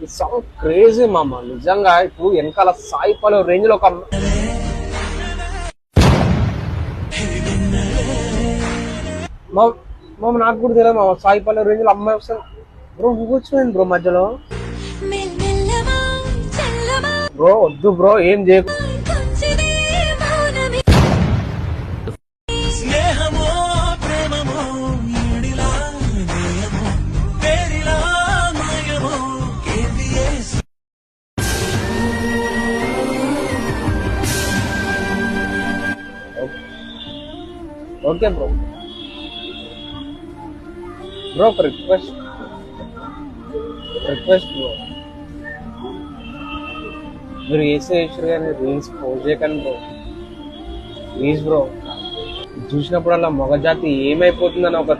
ఈ song crazy మామ నిజంగా. ఇప్పుడు వెనకాల సాయి పల్లవి రేంజ్ లో ఒక మామ నాకు కూడా తెలియదు మామ. సాయి పల్లవి రేంజ్ లో అమ్మాయి వస్తుంది బ్రో. నువ్వు వచ్చినాను బ్రో మధ్యలో. బ్రో వద్దు బ్రో, ఏం చేయకు. Okay bro. బ్రో ఒక రిక్వెస్ట్ బ్రో, మీరు వేసారు కానీ రీల్స్ పోస్ట్ చేయకండి బ్రో ప్లీజ్ బ్రో. చూసినప్పుడల్లా మగజాతి ఏమైపోతుందని ఒక